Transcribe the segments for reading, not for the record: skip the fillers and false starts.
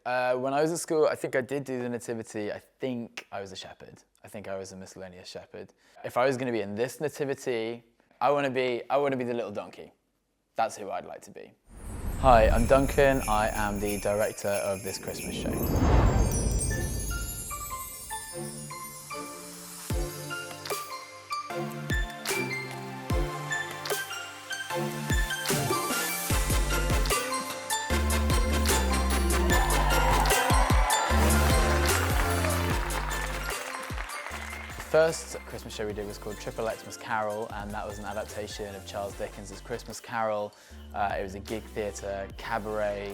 When I was at school, I think I did do the nativity. I think I was a shepherd. I think I was a miscellaneous shepherd. If I was going to be in this nativity, I want to be the little donkey. That's who I'd like to be. Hi, I'm Duncan. I am the director of this Christmas show. The first Christmas show we did was called Xxxmas Carol, and that was an adaptation of Charles Dickens' Christmas Carol. It was a gig theatre, cabaret,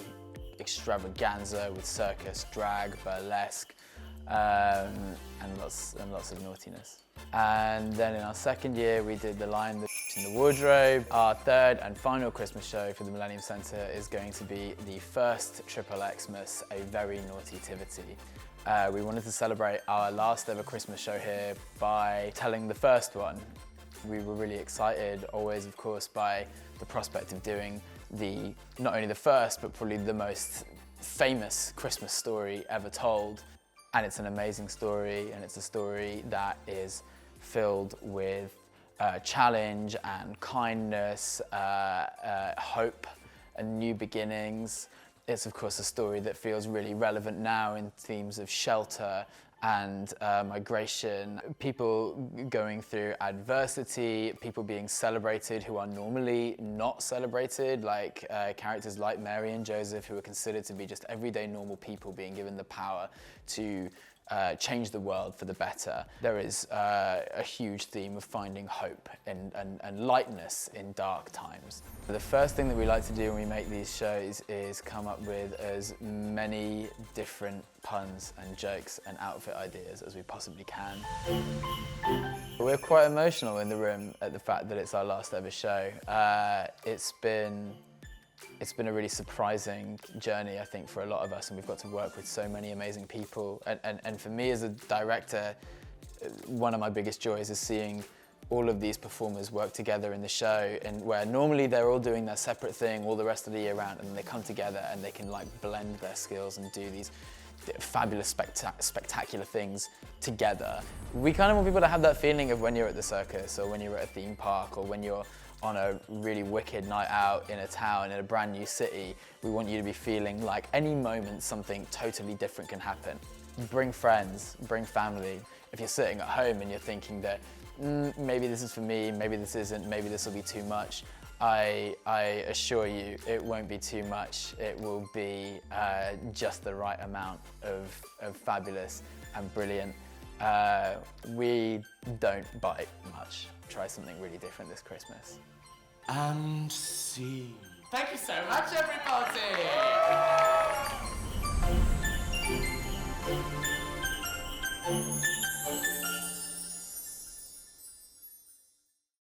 extravaganza with circus, drag, burlesque, and lots of naughtiness. And then in our second year we did The Lion, the in the Wardrobe. Our third and final Christmas show for the Millennium Centre is going to be the first Xxmas, A Very Naughty-Tivity. We wanted to celebrate our last ever Christmas show here by telling the first one. We were really excited, always of course, by the prospect of doing not only the first, but probably the most famous Christmas story ever told. And it's an amazing story, and it's a story that is filled with challenge and kindness, hope and new beginnings. It's of course a story that feels really relevant now in themes of shelter and migration, people going through adversity, people being celebrated who are normally not celebrated, like characters like Mary and Joseph, who are considered to be just everyday normal people being given the power to change the world for the better. There is a huge theme of finding hope and lightness in dark times. The first thing that we like to do when we make these shows is come up with as many different puns and jokes and outfit ideas as we possibly can. We're quite emotional in the room at the fact that it's our last ever show. It's been a really surprising journey, I think, for a lot of us, and we've got to work with so many amazing people. And for me as a director, one of my biggest joys is seeing all of these performers work together in the show, and where normally they're all doing their separate thing all the rest of the year round, and then they come together and they can like blend their skills and do these fabulous, spectacular things together. We kind of want people to have that feeling of when you're at the circus, or when you're at a theme park, or when you're on a really wicked night out in a town in a brand new city. We want you to be feeling like any moment something totally different can happen. Bring friends, bring family. If you're sitting at home and you're thinking that maybe this is for me, maybe this isn't, maybe this will be too much, I assure you it won't be too much. It will be just the right amount of fabulous and brilliant. We don't bite much. Try something really different this Christmas. And scene. Thank you so much, everybody!